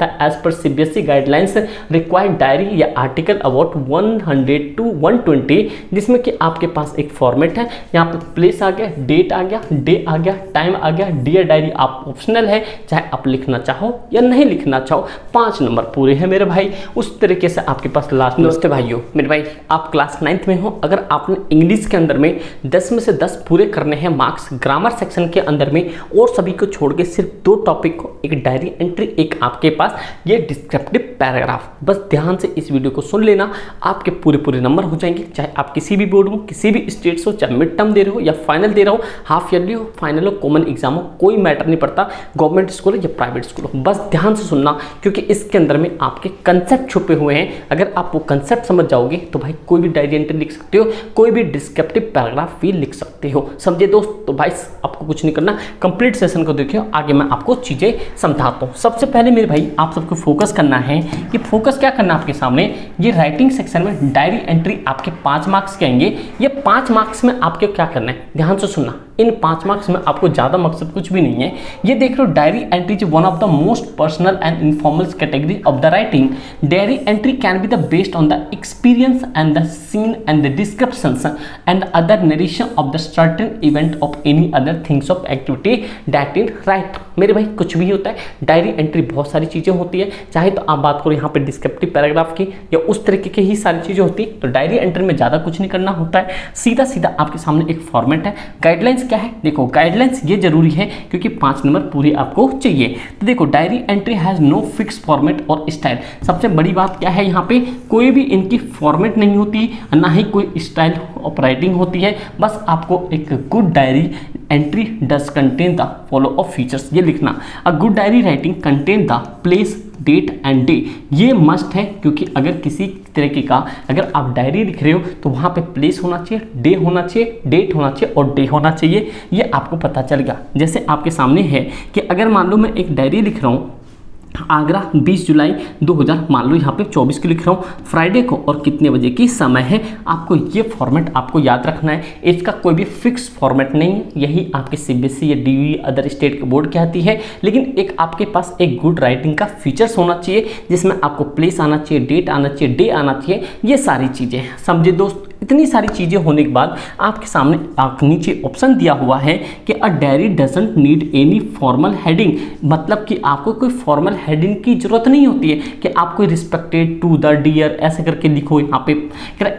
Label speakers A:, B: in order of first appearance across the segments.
A: कहता है एज पर सीबीएसई गाइडलाइंस रिक्वायर्ड डायरी या आर्टिकल अबाउट 100 to 120, जिसमें कि आपके पास एक फॉर्मेट है। यहाँ पे प्लेस आ गया, डेट आ गया, डे आ गया, टाइम आ गया, डियर डायरी आप ऑप्शनल है, चाहे आप लिखना चाहो या नहीं लिखना चाहो। 5 नंबर पूरे हैं मेरे भाई। उस तरीके से आपके पास लास्ट नमस्ते भाइयों, मेरे भाई आप क्लास 9th में हो, अगर आपने इंग्लिश के अंदर में 10 में से 10 पूरे करने हैं मार्क्स, ग्रामर सेक्शन के अंदर में और सभी को छोड़ के सिर्फ 2 टॉपिक को, एक डायरी एंट्री, एक आपके पास ये डिस्क्रिप्टिव पैराग्राफ, बस ध्यान से इस वीडियो को सुन लेना, आपके पूरे नंबर हो जाएंगे। चाहे आप किसी भी बोर्ड हो, किसी भी स्टेट हो, चाहे मिड टर्म दे रहे हो या फाइनल दे रहे हो, हाफ ईयरली हो, फाइनल हो, कॉमन एग्जाम हो, कोई मैटर नहीं पड़ता, गवर्नमेंट स्कूल हो या प्राइवेट स्कूल हो, बस ध्यान से सुनना, क्योंकि इसके अंदर में आपके कंसेप्ट छुपे हुए हैं। अगर आप वो कंसेप्ट समझ जाओगे तो भाई कोई भी डायरी एंट्री लिख सकते हो, कोई भी डिस्क्रिप्टिव पैराग्राफ भी लिख सकते हो। समझे दोस्त? तो भाई आपको कुछ नहीं करना, कंप्लीट सेशन को देखियो, आगे मैं आपको चीजें समझाता हूँ। सबसे पहले मेरे भाई आप सबको फोकस करना है कि फोकस क्या करना है आपके सामने, ये राइटिंग सेक्शन में डायरी एंट्री आपके 5 मार्क्स के आएंगे। ये 5 मार्क्स में आपके क्या करना है, ध्यान से सुनना। इन 5 मार्क्स में आपको ज़्यादा मकसद कुछ भी नहीं है। ये देख रहे हो, diary entry is one of the most personal and informal category of the writing. Diary entry can be the based on the experience and the scene and the descriptions and other narration of the certain event of any other things of activity that in right. मेरे भाई कुछ भी होता है, diary entry बहुत सारी चीज़ें होती है, चाहे तो आप बात करो यहाँ पे डिस्क्रिप्टिव पैराग्राफ की या उस तरीके की ही सारी चीज़ें होती है। तो डायरी एंट्री में ज़्यादा कुछ नहीं करना होता है, सीधा सीधा आपके सामने एक फॉर्मेट है। गाइडलाइंस क्या है, देखो गाइडलाइंस ये जरूरी है क्योंकि 5 नंबर पूरे आपको चाहिए। तो देखो diary entry has no fix format और स्टाइल। सबसे बड़ी बात क्या है, यहाँ पे कोई भी इनकी फॉर्मेट नहीं होती, ना ही कोई स्टाइल ऑफ राइटिंग होती है। बस आपको एक good diary entry does contain the follow of features, ये लिखना। A good diary writing contain the place, date and day, ये मस्ट है, क्योंकि अगर किसी तरीके का अगर आप डायरी लिख रहे हो तो वहाँ पे प्लेस होना चाहिए, डे होना चाहिए, डेट होना चाहिए और डे होना चाहिए, ये आपको पता चलेगा। जैसे आपके सामने है कि अगर मान लो मैं एक डायरी लिख रहा हूँ, आगरा 20 जुलाई 2000, मान लो यहाँ पे 24 की लिख रहा हूँ, फ्राइडे को और कितने बजे की समय है, आपको ये फॉर्मेट आपको याद रखना है। इसका कोई भी फिक्स फॉर्मेट नहीं है, यही आपके सीबीएसई या डीयू अदर स्टेट के बोर्ड कहती है। लेकिन एक आपके पास एक गुड राइटिंग का फीचर्स होना चाहिए, जिसमें आपको प्लेस आना चाहिए, डेट आना चाहिए, डे आना चाहिए, ये सारी चीज़ें। समझे दोस्त? इतनी सारी चीज़ें होने के बाद आपके सामने नीचे ऑप्शन दिया हुआ है कि a diary doesn't need any formal heading, मतलब कि आपको कोई फॉर्मल हेडिंग की जरूरत नहीं होती है कि आप कोई रिस्पेक्टेड टू द डियर ऐसे करके लिखो। यहाँ पे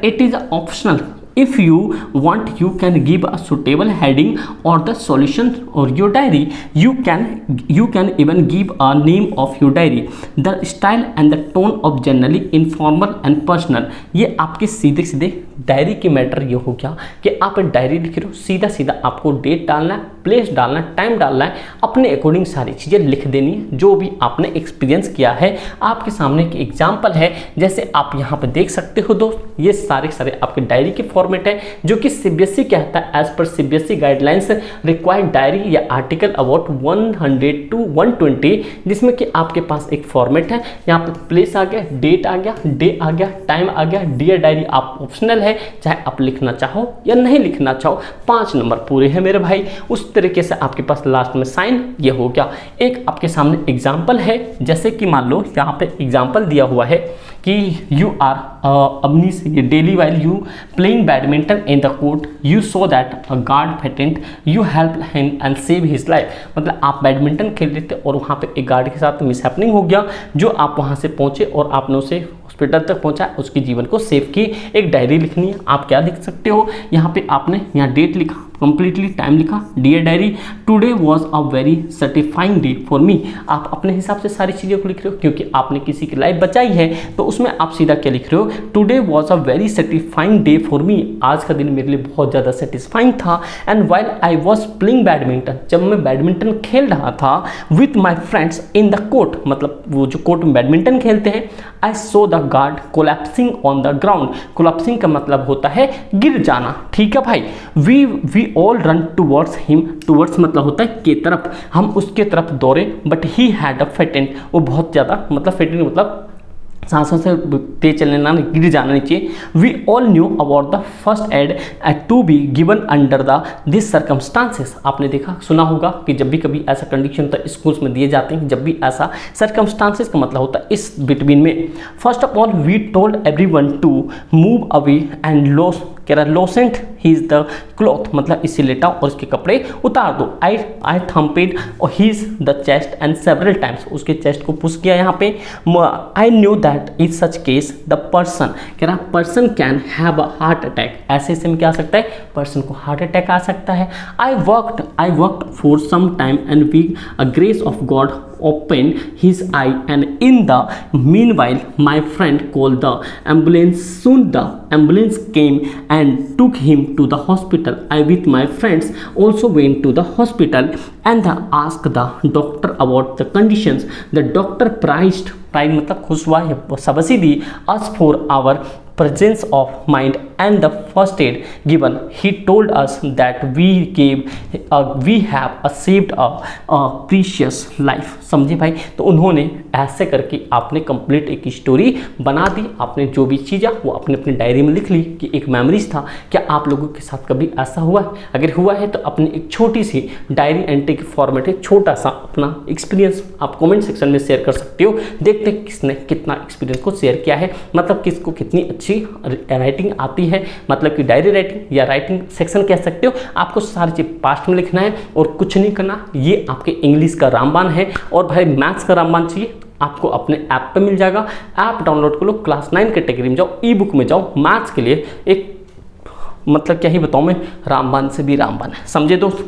A: it is optional, if you want you can give a suitable heading or the solution or your diary, you can even give a name of your diary, the style and the tone of generally informal and personal। ये आपके सीधे सीधे diary की matter ये हो गया कि आप डायरी लिख रहे हो, सीधा सीधा आपको डेट डालना है, प्लेस डालना है, टाइम डालना है, अपने अकॉर्डिंग सारी चीज़ें लिख देनी है जो भी आपने एक्सपीरियंस किया है। आपके सामने एक एग्जाम्पल है, जैसे आप यहाँ पे देख सकते हो दोस्त, ये सारे आपके डायरी के फॉर्मेट है जो कि सीबीएसई कहता है एज पर सीबीएसई गाइडलाइंस रिक्वायर्ड डायरी या आर्टिकल अबाउट 100 to 120, जिसमें कि आपके पास एक फॉर्मेट है। यहाँ पे प्लेस आ गया, डेट आ गया, डे आ गया, टाइम आ गया, डियर डायरी आप ऑप्शनल है, चाहे आप लिखना चाहो या नहीं लिखना चाहो। 5 नंबर पूरे हैं मेरे भाई। उस तरीके से आपके पास लास्ट में साइन ये हो गया। एक आपके सामने एग्जाम्पल है, जैसे कि मान लो यहाँ पे एग्जाम्पल दिया हुआ है कि यू आर अपनी से daily while you playing badminton in the court you saw that a guard fainted you help him and save his life. मतलब आप बैडमिंटन खेल रहे थे और वहाँ पे एक गार्ड के साथ मिसहैपनिंग हो गया, जो आप वहाँ से पहुँचे और आपने उसे हॉस्पिटल तक पहुँचा, उसके जीवन को सेव की। एक डायरी लिखनी है, आप क्या लिख सकते हो, यहाँ पे आपने यहाँ डेट लिखा, कंप्लीटली टाइम लिखा, dear diary today was a very certifying day for me. आप अपने हिसाब से सारी चीज़ों को लिख रहे हो, क्योंकि आपने किसी की लाइफ बचाई है, तो उसमें आप सीधा क्या लिख रहे हो, today was a very certifying day for me, आज का दिन मेरे लिए बहुत ज़्यादा सेटिस्फाइंग था। And while I was playing badminton, जब मैं बैडमिंटन खेल रहा था with my friends in the court, मतलब वो जो कोर्ट में बैडमिंटन खेलते हैं, I saw the guard collapsing on the ground. Collapsing का मतलब होता है गिर जाना, ठीक है भाई। We all run towards him, towards मतलब होता है के तरफ, हम उसके तरफ दौड़े, बट ही हैड अ फेटेंट, वो बहुत ज़्यादा मतलब फेटेंट मतलब सांसों से तेज चलना, गिर जाना नीचे। We all knew about the first aid to be given under the this circumstances. आपने देखा सुना होगा कि जब भी कभी ऐसा कंडीशन होता है स्कूल्स में दिए जाते हैं, जब भी ऐसा सर्कमस्टांसेस का मतलब होता है इस बिटवीन में। First of all we told everyone to move away and कह रहा loosened he is the cloth, मतलब इसे लेटाओ और इसके कपड़े उतार दो। I thumped his the chest and several times, उसके चेस्ट को पुश किया यहाँ पे। I knew that in such case the person, कह रहा person can have a heart attack, ऐसे में क्या आ सकता है, पर्सन को हार्ट अटैक आ सकता है। I worked for some time and with a grace of God opened his eye, and in the meanwhile my friend called the ambulance. Soon the ambulance came and took him to the hospital. I with my friends also went to the hospital and asked the doctor about the conditions. The doctor praised मतलब खुश हुआ है, शाबाशी दी us for our presence of mind and the first aid given. He told us that we have saved a precious life. समझे भाई, तो उन्होंने ऐसे करके आपने कंप्लीट एक स्टोरी बना दी। आपने जो भी चीज़ वो अपने अपनी डायरी में लिख ली कि एक मेमोरीज था। क्या आप लोगों के साथ कभी ऐसा हुआ है? अगर हुआ है तो अपनी एक छोटी सी डायरी एंट्री के फॉर्मेट है, छोटा सा अपना एक्सपीरियंस आप कमेंट सेक्शन में शेयर कर सकते हो। देखते हैं किसने कितना एक्सपीरियंस को शेयर किया है, मतलब किसको कितनी अच्छी राइटिंग आती है, मतलब कि डायरी राइटिंग या राइटिंग सेक्शन कह सकते हो। आपको सारी चीज़ पास्ट में लिखना है और कुछ नहीं करना। ये आपके इंग्लिश का रामबाण है और भाई मैथ्स का रामबाण चाहिए आपको अपने ऐप पे मिल जाएगा। ऐप डाउनलोड कर लो, क्लास 9 कैटेगरी में जाओ, ई बुक में जाओ। मैथ्स के लिए एक मतलब क्या ही बताऊँ मैं, रामबाण से भी रामबाण है, समझे दोस्त।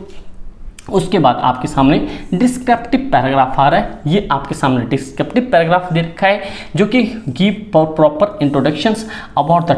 A: उसके बाद आपके सामने डिस्क्रिप्टिव पैराग्राफ आ रहा है। ये आपके सामने डिस्क्रिप्टिव पैराग्राफ दे रखा है जो कि give proper introductions about the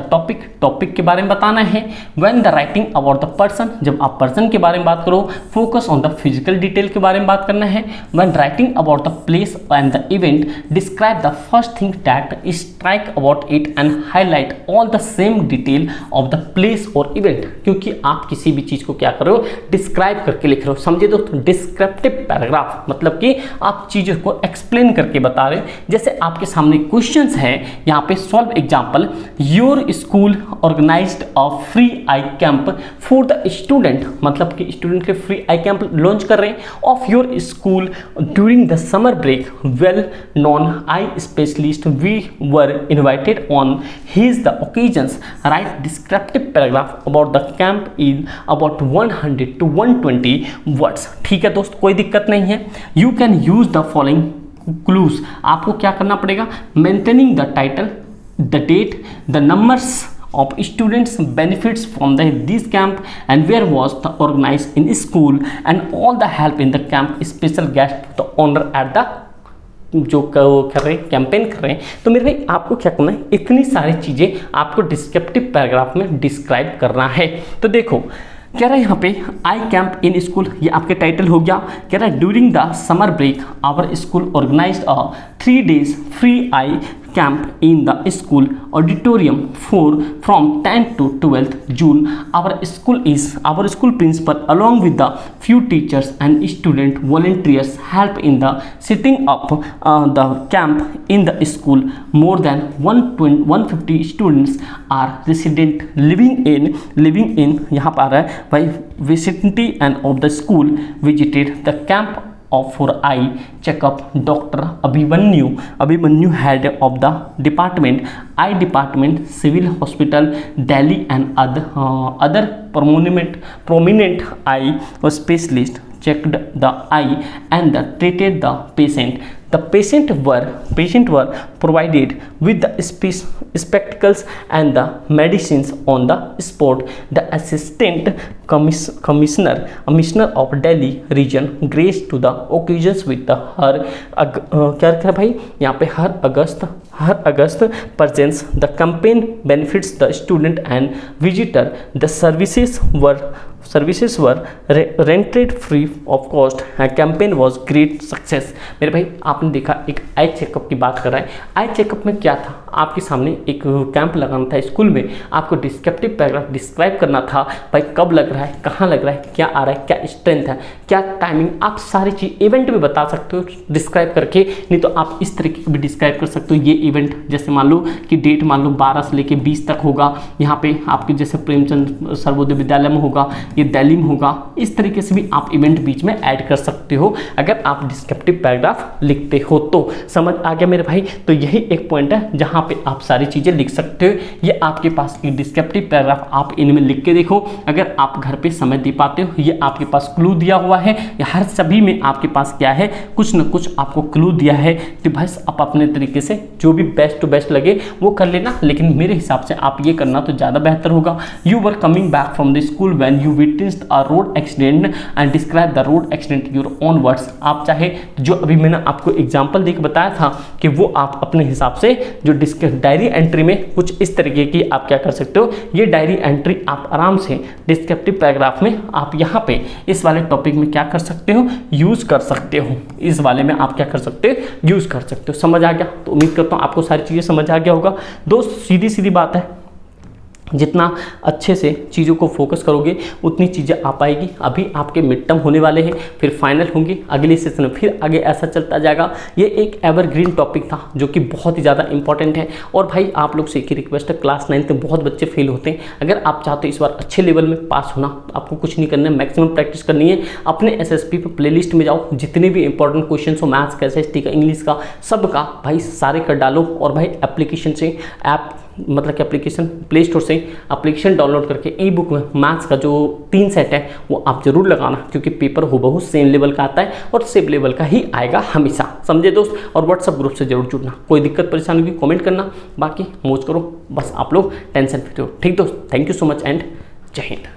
A: topic के बारे में बताना है। When the writing about the person, जब आप पर्सन के बारे में बात करो, focus on the physical detail के बारे में बात करना है। When writing about the place and the event, describe the first thing that strike about it and highlight all the same detail of the place और इवेंट। क्योंकि आप किसी भी चीज़ को क्या कर रहे हो, डिस्क्राइब करके लिख रहे हो। समझे दोस्तों, डिस्क्रिप्टिव पैराग्राफ मतलब कि आप चीज़ों को एक्सप्लेन करके बता रहे हैं। जैसे आपके सामने क्वेश्चंस है यहाँ पे, solve example. Your school organized a free eye camp for the student, मतलब कि स्टूडेंट के फ्री आई कैंप लॉन्च कर रहे हैं of your school during the summer break. Well known eye specialist we were invited on his the occasions. Write descriptive paragraph about the camp in about 100 to 120 words. ठीक है दोस्त, कोई दिक्कत नहीं है। You can use the following clues. आपको क्या करना पड़ेगा, maintaining the title, the date, the numbers of students benefits from this camp and where was the organized in school and all the help in the camp, special guest the owner at the जो कर रहे हैं, campaign कर रहे हैं। तो मेरे भाई आपको क्या करना है, इतनी सारी चीज़ें आपको डिस्क्रिप्टिव पैराग्राफ में डिस्क्राइब करना है। तो देखो कह रहा है यहाँ पे आई कैंप इन स्कूल, ये आपके टाइटल हो गया। कह रहा है during the summer break our school organized a 3 days free eye camp in the school auditorium from 10th to 12th June. Our school principal along with the few teachers and student volunteers help in the setting up the camp in the school. More than 150 students are resident living in यहाँ पर आ रहा है भाई vicinity and of the school visited the camp for eye checkup. Dr. Abhimanyu head of the eye department civil hospital Delhi and other prominent eye specialist checked the eye and treated the patient. The patient were provided with the spectacles and the medicines on the spot. The assistant commissioner of Delhi region graced to the occasions with the क्या रखा है भाई यहाँ पे हर अगस्त presents. The campaign benefits the student and visitor. The services were rented free of cost. A campaign was great success. मेरे भाई आपने देखा एक आई चेकअप की बात कर रहा है। आई चेकअप में क्या था, आपके सामने एक कैंप लगाना था स्कूल में, आपको डिस्क्रिप्टिव पैराग्राफ डिस्क्राइब करना था, भाई कब लग रहा है, कहाँ लग रहा है, क्या आ रहा है, क्या स्ट्रेंथ है, क्या टाइमिंग, आप सारी चीज़ इवेंट में बता सकते हो डिस्क्राइब करके। नहीं तो आप इस तरीके की भी डिस्क्राइब कर सकते हो, ये इवेंट जैसे मान लो कि डेट मान लो 12 से लेके 20 तक होगा, यहाँ पे आपके जैसे प्रेमचंद सर्वोदय विद्यालय में होगा, ये दिल्ली में होगा। इस तरीके से भी आप इवेंट बीच में ऐड कर सकते हो अगर आप डिस्क्रिप्टिव पैराग्राफ लिखते हो तो। समझ आ गया मेरे भाई? तो यही एक पॉइंट है जहाँ पे आप सारी चीज़ें लिख सकते हो। ये आपके पास एक डिस्क्रिप्टिव पैराग्राफ आप इनमें लिख के देखो, अगर आप घर पे समय दे पाते हो। ये आपके पास क्लू दिया हुआ है, हर सभी में आपके पास क्या है, कुछ न कुछ आपको क्लू दिया है। तो बस आप अपने तरीके से जो भी बेस्ट टू बेस्ट लगे वो कर लेना, लेकिन मेरे हिसाब से आप ये करना तो ज़्यादा बेहतर होगा। You were coming back from the school when you witnessed a road accident and describe the road accident your own words. आप चाहे जो अभी मैंने आपको एग्जांपल देकर बताया था कि वो आप अपने हिसाब से जो डायरी एंट्री में कुछ इस तरीके की आप क्या कर सकते हो, ये डायरी एंट्री आप आराम से डिस्क्रिप्टिव पैराग्राफ में आप यहाँ पे इस वाले टॉपिक में क्या कर सकते हो, यूज़ कर सकते हो। इस वाले में आप क्या कर सकते हो, यूज़ कर सकते हो। समझ आ गया? तो उम्मीद करता हूँ आपको सारी चीज़ें समझ आ गया होगा। दोस्त सीधी सीधी बात है, जितना अच्छे से चीज़ों को फोकस करोगे उतनी चीज़ें आ पाएगी। अभी आपके मिड टर्म होने वाले हैं, फिर फाइनल होंगे, अगले सेशन में फिर आगे ऐसा चलता जाएगा। ये एक एवरग्रीन टॉपिक था जो कि बहुत ही ज़्यादा इंपॉर्टेंट है। और भाई आप लोग से एक ही रिक्वेस्ट है, क्लास 9 में बहुत बच्चे फेल होते हैं। अगर आप चाहते हो इस बार अच्छे लेवल में पास होना, आपको कुछ नहीं करना है, मैक्सिमम प्रैक्टिस करनी है। अपने SSP पे प्लेलिस्ट में जाओ, जितने भी इंपॉर्टेंट क्वेश्चन हो, मैथ्स का, SST का, इंग्लिश का, सबका भाई सारे कर डालो। और भाई एप्लीकेशन से ऐप मतलब कि एप्लीकेशन प्ले स्टोर से एप्लीकेशन डाउनलोड करके ई बुक में मैथ्स का जो 3 सेट है वो आप जरूर लगाना, क्योंकि पेपर हूबहू सेम लेवल का आता है और सेम लेवल का ही आएगा हमेशा। समझे दोस्त? और व्हाट्सअप ग्रुप से जरूर जुड़ना। कोई दिक्कत परेशानी होगी कमेंट करना, बाकी मौज करो, बस आप लोग टेंशन फ्री हो। ठीक दोस्त, thank you so much and जय हिंद।